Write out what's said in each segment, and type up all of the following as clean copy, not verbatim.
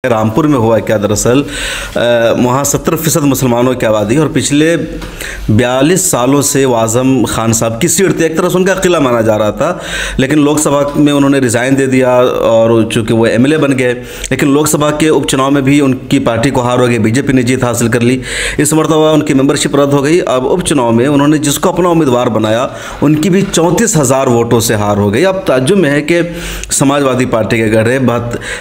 रामपुर में हुआ क्या दरअसल वहाँ 70% मुसलमानों की आबादी है और पिछले 42 सालों से वो आज़म खान साहब की सीट थी। एक तरह से उनका किला माना जा रहा था, लेकिन लोकसभा में उन्होंने रिज़ाइन दे दिया और चूँकि वो एमएलए बन गए। लेकिन लोकसभा के उपचुनाव में भी उनकी पार्टी को हार हो गई, बीजेपी ने जीत हासिल कर ली। इस मरतबा उनकी मेंबरशिप रद्द हो गई। अब उपचुनाव में उन्होंने जिसको अपना उम्मीदवार बनाया उनकी भी 34,000 वोटों से हार हो गई। अब ताज्जुब में है कि समाजवादी पार्टी के गढ़े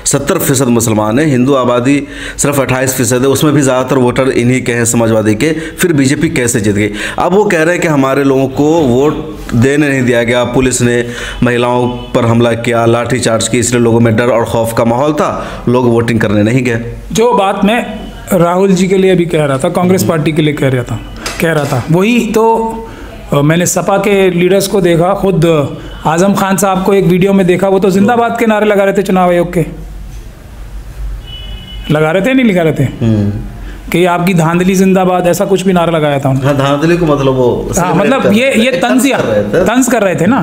70% मुसलमान हैं, हिंदू आबादी सिर्फ 28% है, उसमें भी ज़्यादातर वोटर इन्हीं के हैं समाजवादी के। फिर बीजेपी कैसे जीत गई? अब वो कह रहे हैं कि हमारे लोगों को वोट देने नहीं दिया गया, पुलिस ने महिलाओं पर हमला किया, लाठी चार्ज की, इसलिए लोगों में डर और खौफ का माहौल था, लोग वोटिंग करने नहीं गए। जो बात मैं राहुल जी के लिए भी कह रहा था, कांग्रेस पार्टी के लिए कह रहा था वही तो मैंने सपा के लीडर्स को देखा, खुद आज़म खान साहब को एक वीडियो में देखा, वो तो जिंदाबाद के नारे लगा रहे थे, चुनाव आयोग के लगा रहे थे, नहीं लगा रहे थे कि आपकी धांधली जिंदाबाद, ऐसा कुछ भी नारा लगाया था उन्होंने। धांधली को मतलब वो मतलब ये तंज कर रहे थे ना,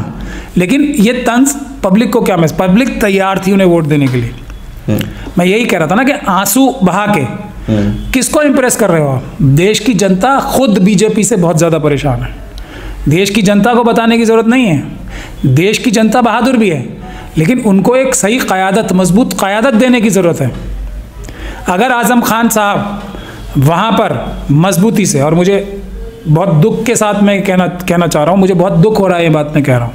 लेकिन ये तंज पब्लिक को क्या, पब्लिक तैयार थी उन्हें वोट देने के लिए। मैं यही कह रहा था ना कि आंसू बहा के किसको इंप्रेस कर रहे हो आप? देश की जनता खुद बीजेपी से बहुत ज़्यादा परेशान है। देश की जनता को बताने की ज़रूरत नहीं है, देश की जनता बहादुर भी है, लेकिन उनको एक सही क़यादत, मजबूत क़यादत देने की ज़रूरत है। अगर आज़म खान साहब वहाँ पर मजबूती से, और मुझे बहुत दुख के साथ मैं कहना चाह रहा हूँ, मुझे बहुत दुख हो रहा है ये बात मैं कह रहा हूँ,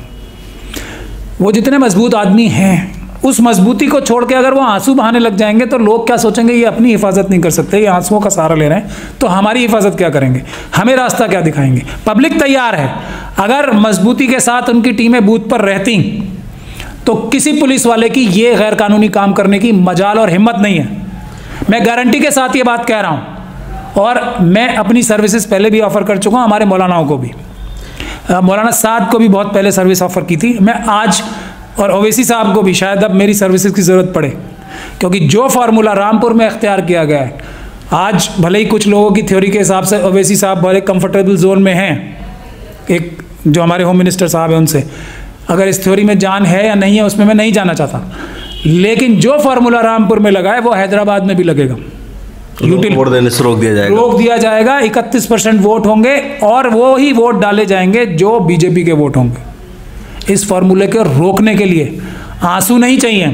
वो जितने मजबूत आदमी हैं उस मजबूती को छोड़ के अगर वो आंसू बहाने लग जाएंगे तो लोग क्या सोचेंगे, ये अपनी हिफाजत नहीं कर सकते, ये आंसुओं का सहारा ले रहे हैं, तो हमारी हिफाजत क्या करेंगे, हमें रास्ता क्या दिखाएंगे? पब्लिक तैयार है। अगर मजबूती के साथ उनकी टीमें बूथ पर रहती तो किसी पुलिस वाले की ये गैर कानूनी काम करने की मजाल और हिम्मत नहीं है। मैं गारंटी के साथ ये बात कह रहा हूँ, और मैं अपनी सर्विसेज पहले भी ऑफ़र कर चुका हूँ, हमारे मौलानाओं को भी, मौलाना साद को भी बहुत पहले सर्विस ऑफ़र की थी मैं आज, और ओवैसी साहब को भी शायद अब मेरी सर्विसेज की ज़रूरत पड़े, क्योंकि जो फार्मूला रामपुर में इख्तियार किया गया है, आज भले ही कुछ लोगों की थ्योरी के हिसाब से ओवैसी साहब बड़े कंफर्टेबल जोन में हैं, एक जो हमारे होम मिनिस्टर साहब हैं उनसे, अगर इस थ्योरी में जान है या नहीं है उसमें मैं नहीं जाना चाहता, लेकिन जो फार्मूला रामपुर में लगा है वो हैदराबाद में भी लगेगा। वोट देने से रोक दिया जाएगा। 31% वोट होंगे और वो ही वोट डाले जाएंगे जो बीजेपी के वोट होंगे। इस फार्मूले को रोकने के लिए आंसू नहीं चाहिए।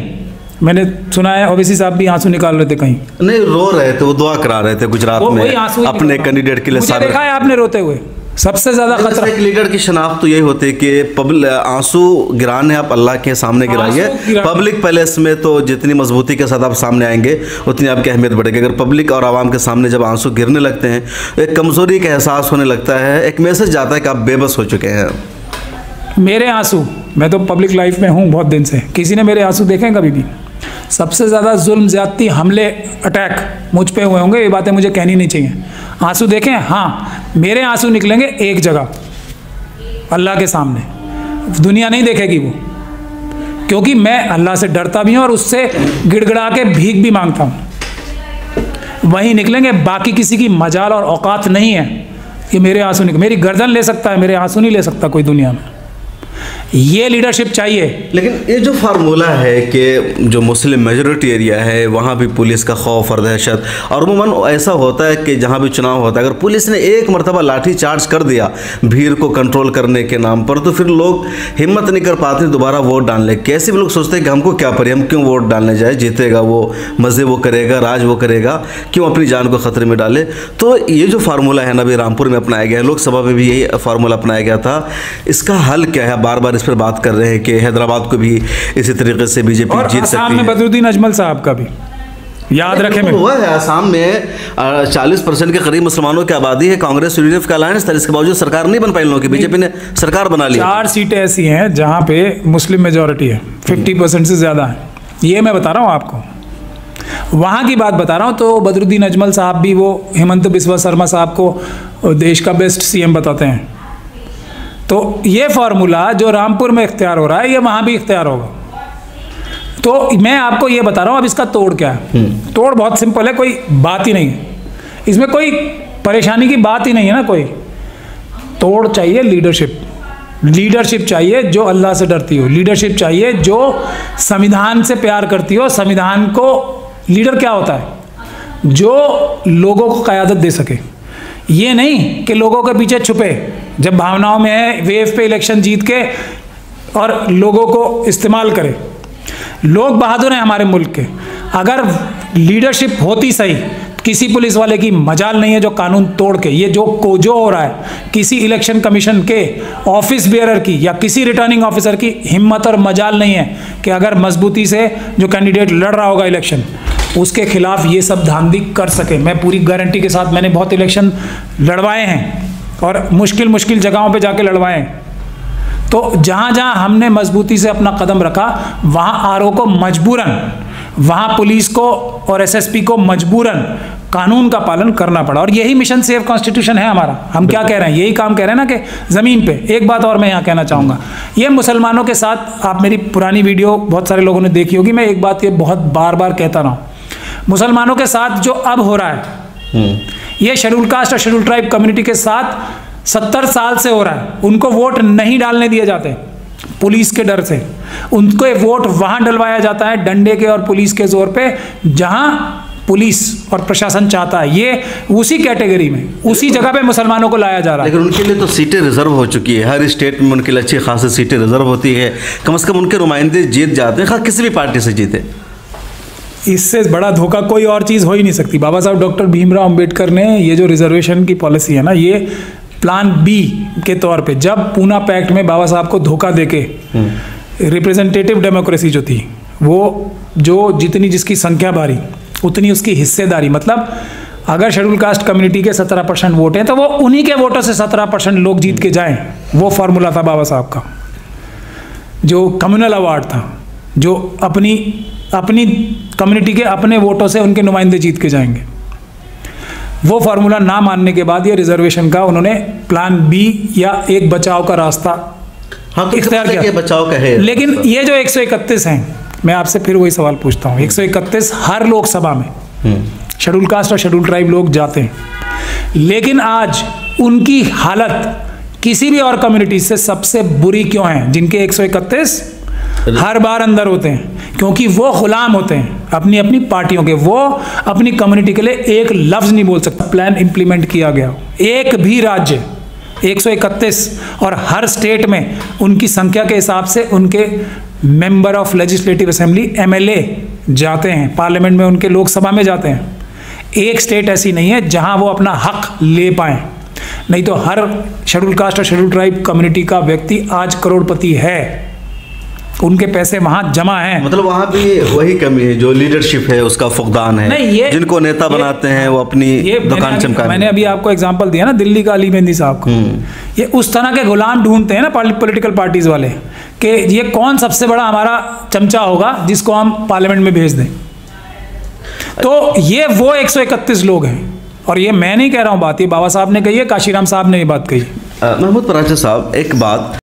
मैंने सुना है ओवैसी साहब भी आंसू निकाल रहे थे, कहीं नहीं रो रहे थे, वो दुआ करा रहे थे गुजरात में अपने कैंडिडेट के लिए। देखा है आपने रोते हुए? सबसे ज़्यादा खतरा एक लीडर की शनाख्त तो यही होती है कि पब्लिक आंसू गिराने आप अल्लाह के सामने गिराइए। पब्लिक पैलेस में तो जितनी मजबूती के साथ आप सामने आएंगे उतनी आपकी अहमियत बढ़ेगी। अगर पब्लिक और आवाम के सामने जब आंसू गिरने लगते हैं, एक कमज़ोरी का एहसास होने लगता है, एक मैसेज जाता है कि आप बेबस हो चुके हैं। मेरे आंसू, मैं तो पब्लिक लाइफ में हूँ बहुत दिन से, किसी ने मेरे आंसू देखे हैं कभी भी? सबसे ज़्यादा जुल्म, ज़्यादती, हमले, अटैक मुझ पे हुए होंगे, ये बातें मुझे कहनी नहीं चाहिए। आंसू देखें? हाँ, मेरे आंसू निकलेंगे एक जगह, अल्लाह के सामने। दुनिया नहीं देखेगी वो, क्योंकि मैं अल्लाह से डरता भी हूँ और उससे गिड़गिड़ा के भीख भी मांगता हूँ। वहीं निकलेंगे, बाकी किसी की मजाल और औकात नहीं है कि मेरे आंसू निकले। मेरी गर्दन ले सकता है, मेरे आंसू नहीं ले सकता कोई दुनिया में। ये लीडरशिप चाहिए। लेकिन ये जो फार्मूला है कि जो मुस्लिम मेजॉरिटी एरिया है वहाँ भी पुलिस का खौफ और दहशत, और अमूमन ऐसा होता है कि जहाँ भी चुनाव होता है अगर पुलिस ने एक मरतबा लाठी चार्ज कर दिया भीड़ को कंट्रोल करने के नाम पर, तो फिर लोग हिम्मत नहीं कर पाते दोबारा वोट डालने। कैसे भी लोग सोचते हैं कि हमको क्या पड़े, हम क्यों वोट डालने जाए, जीतेगा वो, मज़े वो करेगा, राज वो करेगा, क्यों अपनी जान को ख़तरे में डाले। तो ये जो फार्मूला है ना भी रामपुर में अपनाया गया है, लोकसभा में भी यही फार्मूला अपनाया गया था, इसका हल क्या है? बार बार इस पर बात कर रहे हैं कि हैदराबाद को भी इसी तरीके से बीजेपी जीत सकती है। आसाम में बदरुद्दीन अजमल साहब का भी याद रखें, में हुआ है। आसाम में 40% के करीब मुसलमानों की आबादी है, कांग्रेस यूडीएफ का अलायंस था, इसके बावजूद सरकार नहीं बन पाई लोगों की, बीजेपी ने सरकार बना ली। 4 सीटें ऐसी हैं जहां पे मुस्लिम मेजॉरिटी है, 50% से ज़्यादा है। ये मैं बता रहा हूँ आपको, वहाँ की बात बता रहा हूँ। तो बदरुद्दीन अजमल साहब भी वो हेमंत बिस्वा शर्मा साहब को देश का बेस्ट सीएम बताते हैं। तो ये फार्मूला जो रामपुर में इख्तियार हो रहा है, ये वहाँ भी इख्तियार होगा। तो मैं आपको ये बता रहा हूँ, अब इसका तोड़ क्या है? तोड़ बहुत सिंपल है, कोई बात ही नहीं है इसमें, कोई परेशानी की बात ही नहीं है ना कोई। तोड़ चाहिए लीडरशिप, लीडरशिप चाहिए जो अल्लाह से डरती हो, लीडरशिप चाहिए जो संविधान से प्यार करती हो, संविधान को लीडर क्या होता है? जो लोगों को क़यादत दे सके, ये नहीं कि लोगों के पीछे छुपे, जब भावनाओं में है वेव पे इलेक्शन जीत के और लोगों को इस्तेमाल करे। लोग बहादुर हैं हमारे मुल्क के। अगर लीडरशिप होती सही, किसी पुलिस वाले की मजाल नहीं है जो कानून तोड़ के, ये जो हो रहा है, किसी इलेक्शन कमीशन के ऑफिस बेयरर की या किसी रिटर्निंग ऑफिसर की हिम्मत और मजाल नहीं है कि अगर मजबूती से जो कैंडिडेट लड़ रहा होगा इलेक्शन, उसके खिलाफ ये सब धांधली कर सके। मैं पूरी गारंटी के साथ, मैंने बहुत इलेक्शन लड़वाए हैं और मुश्किल जगहों पे जाके लड़वाए हैं। तो जहाँ जहाँ हमने मजबूती से अपना कदम रखा, वहाँ आरओ को मजबूरन, वहाँ पुलिस को और एसएसपी को मजबूरन कानून का पालन करना पड़ा। और यही मिशन सेव कॉन्स्टिट्यूशन है हमारा। हम क्या कह रहे हैं, यही काम कह रहे हैं ना कि ज़मीन पे। एक बात और मैं यहाँ कहना चाहूँगा, ये मुसलमानों के साथ, आप मेरी पुरानी वीडियो बहुत सारे लोगों ने देखी होगी, मैं एक बात ये बहुत बार कहता रहा हूँ, मुसलमानों के साथ जो अब हो रहा है, ये शेड्यूल कास्ट और शेड्यूल ट्राइब कम्युनिटी के साथ 70 साल से हो रहा है। उनको वोट नहीं डालने दिए जाते पुलिस के डर से। उनको वोट वहां डलवाया जाता है डंडे के और पुलिस के जोर पे, जहां पुलिस और प्रशासन चाहता है। ये उसी कैटेगरी में, उसी जगह पे मुसलमानों को लाया जा रहा है। लेकिन उनके लिए तो सीटें रिजर्व हो चुकी है, हर स्टेट में उनके लिए अच्छी खासी सीटें रिजर्व होती है। कम से कम उनके नुमाइंदे जीत जाते हैं, किसी भी पार्टी से जीते। इससे बड़ा धोखा कोई और चीज़ हो ही नहीं सकती। बाबा साहब डॉक्टर भीमराव अंबेडकर ने ये जो रिजर्वेशन की पॉलिसी है ना, ये प्लान बी के तौर पे, जब पूना पैक्ट में बाबा साहब को धोखा देके रिप्रेजेंटेटिव डेमोक्रेसी जो थी, वो जो जितनी जिसकी संख्या भारी उतनी उसकी हिस्सेदारी, मतलब अगर शेड्यूल कास्ट कम्युनिटी के 17% वोट हैं तो वो उन्हीं के वोटों से 17% लोग जीत के जाएं। वो फॉर्मूला था बाबा साहब का, जो कम्युनल अवार्ड था, जो अपनी कम्युनिटी के अपने वोटों से उनके नुमाइंदे जीत के जाएंगे। वो फार्मूला ना मानने के बाद ये रिजर्वेशन का उन्होंने प्लान बी या एक बचाव का रास्ता इख्तियार किया। बचाव का है, लेकिन ये जो 131 हैं, मैं आपसे फिर वही सवाल पूछता हूँ, 131 हर लोकसभा में शेड्यूल कास्ट और शेड्यूल ट्राइब लोग जाते हैं, लेकिन आज उनकी हालत किसी भी और कम्युनिटी से सबसे बुरी क्यों है? जिनके 131 हर बार अंदर होते हैं, क्योंकि वो गुलाम होते हैं अपनी अपनी पार्टियों के। वो अपनी कम्युनिटी के लिए एक लफ्ज नहीं बोल सकता। प्लान इंप्लीमेंट किया गया, एक भी राज्य 131 और हर स्टेट में उनकी संख्या के हिसाब से उनके member of legislative assembly MLA जाते हैं पार्लियामेंट में, उनके लोकसभा में जाते हैं। एक स्टेट ऐसी नहीं है जहां वो अपना हक ले पाए। नहीं तो हर शेड्यूल कास्ट और शेड्यूल ट्राइब कम्युनिटी का व्यक्ति आज करोड़पति है, उनके पैसे वहां जमा हैं। मतलब वहां भी वही कमी है, जो लीडरशिप है उसका फुकदान है। नहीं, ये जिनको नेता बनाते हैं वो अपनी दुकान चमकाने। मैंने अभी आपको एग्जांपल दिया ना दिल्ली का अली मेहंदी साहब को। ये उस तरह के गुलाम ढूंढते हैं ना पॉलिटिकल पार्टीज वाले, कि ये कौन सबसे बड़ा हमारा चमचा होगा जिसको हम पार्लियामेंट में भेज दें। तो ये वो 131 लोग हैं, और ये मैं नहीं कह रहा हूँ बात, ये बाबा साहब ने कही है, काशीराम साहब ने ये बात कही। महमूद परांजा साहब, एक बात